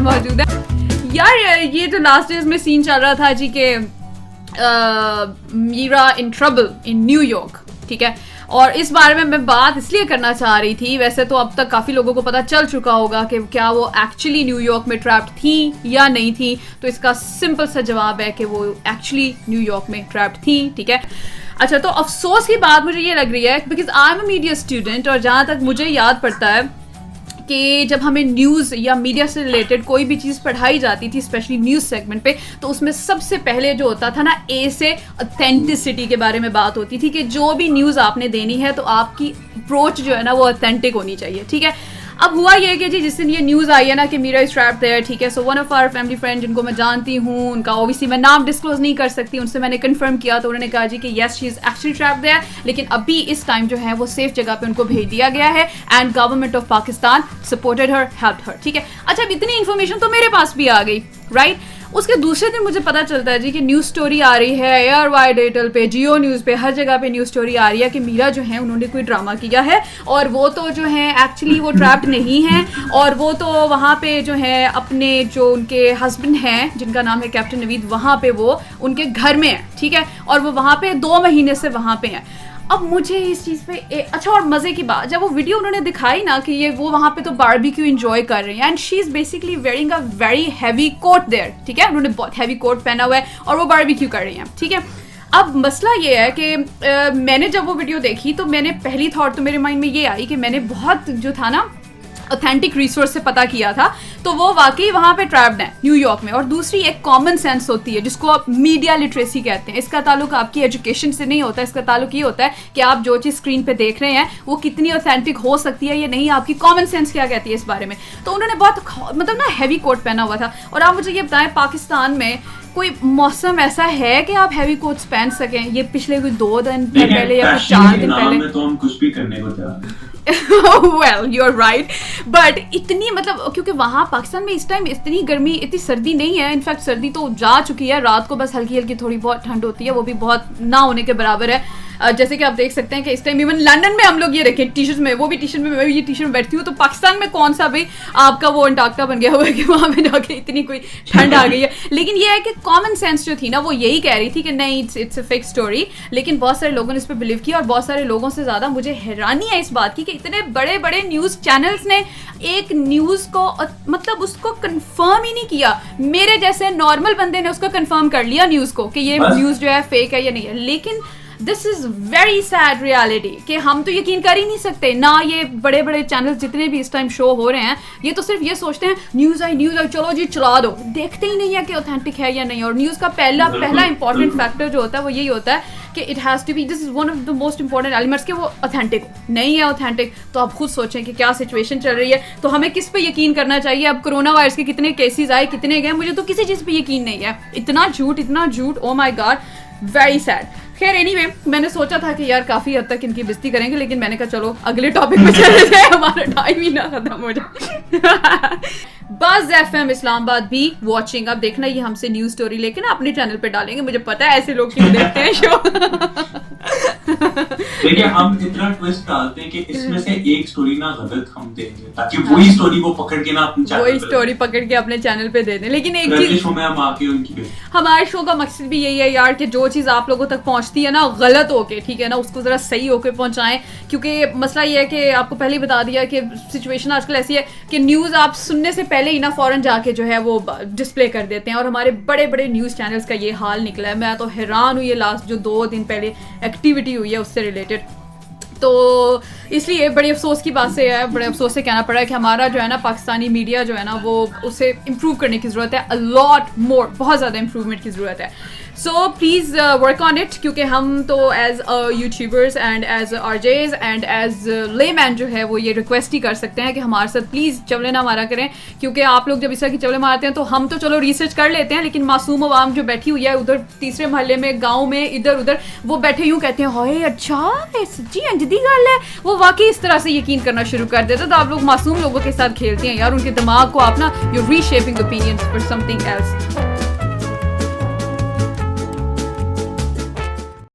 मौजूद है। यार ये जो लास्ट डेज में सीन चल रहा था जी के Meera in trouble in New York, ठीक है, और इस बारे में मैं बात इसलिए करना चाह रही थी। वैसे तो अब तक काफ़ी लोगों को पता चल चुका होगा कि क्या वो एक्चुअली न्यूयॉर्क में ट्रैप्ड थी या नहीं थी, तो इसका सिंपल सा जवाब है कि वो एक्चुअली न्यूयॉर्क में ट्रैप्ड थी, ठीक है। अच्छा, तो अफसोस की बात मुझे ये लग रही है because I am a media student, और जहाँ तक मुझे याद पड़ता है कि जब हमें न्यूज़ या मीडिया से रिलेटेड कोई भी चीज़ पढ़ाई जाती थी, स्पेशली न्यूज़ सेगमेंट पे, तो उसमें सबसे पहले जो होता था ना, ए से ऑथेंटिसिटी के बारे में बात होती थी कि जो भी न्यूज़ आपने देनी है तो आपकी अप्रोच जो है ना वो ऑथेंटिक होनी चाहिए, ठीक है। अब हुआ ये कि जी जिस दिन ये न्यूज़ आई है ना कि मीरा इज ट्रैप्ड देयर, ठीक है, so one of our family friend जिनको मैं जानती हूँ, उनका ओबियसली मैं नाम डिस्क्लोज नहीं कर सकती, उनसे मैंने कंफर्म किया तो उन्होंने कहा जी कि yes she is actually trapped there, लेकिन अभी इस टाइम जो है वो सेफ जगह पे उनको भेज दिया गया है and government of Pakistan supported her, helped हर, ठीक है। अच्छा, अब इतनी इन्फॉर्मेशन तो मेरे पास भी आ गई, राइट। उसके दूसरे दिन मुझे पता चलता है जी कि न्यूज़ स्टोरी आ रही है ARY डिजिटल पे, जियो न्यूज़ पे, हर जगह पे न्यूज़ स्टोरी आ रही है कि मीरा जो है उन्होंने कोई ड्रामा किया है और वो तो जो है एक्चुअली वो ट्रैप्ड नहीं है, और वो तो वहाँ पे जो है अपने जो उनके हस्बैंड हैं जिनका नाम है कैप्टन नवीद, वहाँ पे वो उनके घर में है, ठीक है, और वो वहाँ पे 2 महीने से वहाँ पे हैं। अब मुझे इस चीज़ पे अच्छा, और मज़े की बात, जब वो वीडियो उन्होंने दिखाई ना कि ये वो वहाँ पे तो बारबेक्यू एंजॉय कर रहे हैं and she is basically wearing a very heavy coat there, ठीक है, उन्होंने बहुत हैवी कोट पहना हुआ है और वो बारबेक्यू कर रही हैं, ठीक है। अब मसला ये है कि मैंने जब वो वीडियो देखी तो मैंने पहली थॉट तो मेरे माइंड में ये आई कि मैंने बहुत जो था ना ऑथेंटिक रिसोर्स से पता किया था, तो वो वाकई वहाँ पे ट्रैप्ड है न्यूयॉर्क में। और दूसरी एक कॉमन सेंस होती है जिसको आप मीडिया लिटरेसी कहते हैं, इसका ताल्लुक आपकी एजुकेशन से नहीं होता, इसका ताल्लुक ये होता है कि आप जो चीज़ स्क्रीन पे देख रहे हैं वो कितनी ऑथेंटिक हो सकती है या नहीं, आपकी कॉमन सेंस क्या कहती है इस बारे में। तो उन्होंने बहुत मतलब ना हैवी कोट पहना हुआ था। और आप मुझे ये बताएं, पाकिस्तान में कोई मौसम ऐसा है कि आप हैवी कोट्स पहन सकें? ये पिछले कोई 2 दिन पहले या कुछ 4 दिन पहले तो हम कुछ भी करने को तैयार। well, you're right, but इतनी मतलब क्योंकि वहाँ पाकिस्तान में इस टाइम इतनी गर्मी, इतनी सर्दी नहीं है, इनफैक्ट सर्दी तो जा चुकी है, रात को बस हल्की हल्की थोड़ी बहुत ठंड होती है, वो भी बहुत ना होने के बराबर है। जैसे कि आप देख सकते हैं कि इस टाइम इवन लंदन में हम लोग ये देखें टी शर्ट में, वो भी टी शर्ट में, मैं भी ये टी शर्ट में बैठती हूँ, तो पाकिस्तान में कौन सा भाई आपका वो अंटार्कटिका बन गया हुआ है कि वहाँ पे जाके इतनी कोई ठंड आ गई है। लेकिन ये है कि कॉमन सेंस जो थी ना वो यही कह रही थी कि नहीं, इट्स अ फेक स्टोरी, लेकिन बहुत सारे लोगों ने इस पर बिलीव किया, और बहुत सारे लोगों से ज़्यादा मुझे हैरानी है इस बात की कि इतने बड़े बड़े न्यूज़ चैनल्स ने एक न्यूज़ को मतलब उसको कंफर्म ही नहीं किया। मेरे जैसे नॉर्मल बंदे ने उसको कंफर्म कर लिया न्यूज़ को कि ये न्यूज़ जो है फेक है या नहीं है, लेकिन this is very sad reality कि हम तो यकीन कर ही नहीं सकते ना। ये बड़े बड़े चैनल जितने भी इस टाइम शो हो रहे हैं, ये तो सिर्फ ये सोचते हैं न्यूज़ आई चलो जी चला दो, देखते ही नहीं है कि ऑथेंटिक है या नहीं। और न्यूज़ का पहला इंपॉर्टेंट फैक्टर जो होता है वो यही होता है कि it has to be, this is one of the most important elements कि वो ऑथेंटिक नहीं है। ऑथेंटिक तो आप खुद सोचें कि क्या सिचुएशन चल रही है, तो हमें किस पे यकीन करना चाहिए? अब कोरोना वायरस के कितने केसेस आए, कितने गए, मुझे तो किसी चीज़ पे यकीन नहीं है। इतना झूठ, ओ माई गॉड, वेरी सैड। खैर एनीवे, मैंने सोचा था कि यार काफ़ी हद तक इनकी बेइज्जती करेंगे, लेकिन मैंने कहा चलो अगले टॉपिक पे चले जाए, हमारा टाइम ही ना खत्म हो जाए। बज़ FM इस्लामाबाद भी वॉचिंग। अब देखना ये हमसे न्यूज़ स्टोरी लेके ना अपने चैनल पे डालेंगे, मुझे पता है ऐसे लोग क्यों देखते हैं शो। देखिए हम इतना ट्विस्ट डालते हैं कि इसमें से एक स्टोरी ना गलत हम देंगे ताकि वही स्टोरी को पकड़ के ना अपने चैनल, वही स्टोरी पकड़ के अपने चैनल पे दे दें। लेकिन एक चीज शो में हम आके उनकी, हमारे शो का मकसद भी यही है यार कि जो चीज़ आप लोगों तक पहुंचती है ना गलत होके, ठीक है ना, उसको ज़रा सही होके पहुंचाएं। क्योंकि मसला ये है कि आपको पहले ही बता दिया कि सिचुएशन आजकल ऐसी है कि न्यूज़ आप सुनने से पहले ही ना फ़ौरन जाके जो है वो डिस्प्ले कर देते हैं, और हमारे बड़े बड़े न्यूज़ चैनल्स का ये हाल निकला है। मैं तो हैरान हुई, ये लास्ट जो 2 दिन पहले एक्टिविटी हुई है उससे रिलेटेड। तो इसलिए बड़े अफसोस की बात से है, बड़े अफसोस से कहना पड़ा है कि हमारा जो है ना पाकिस्तानी मीडिया जो है ना वो उसे इम्प्रूव करने की ज़रूरत है, अ लॉट मोर, बहुत ज़्यादा इम्प्रूवमेंट की ज़रूरत है। So please work on it, क्योंकि हम तो as YouTubers and as RJs and as layman जो है वो ये रिक्वेस्ट ही कर सकते हैं कि हमारे साथ प्लीज़ चवले ना मारा करें। क्योंकि आप लोग जब इस तरह की चवले मारते हैं तो हम तो चलो रिसर्च कर लेते हैं, लेकिन मासूम अवाम जो बैठी हुई है उधर तीसरे महल्ले में, गाँव में, इधर उधर, वो बैठे यूँ कहते हैं हाय अच्छा सच्ची अंजदी गल है, वो वाकई इस तरह से यकीन करना शुरू कर देते। तो आप लोग मासूम लोगों के साथ खेलते हैं यार, उनके दिमाग को आप ना, you reshaping opinions for something else.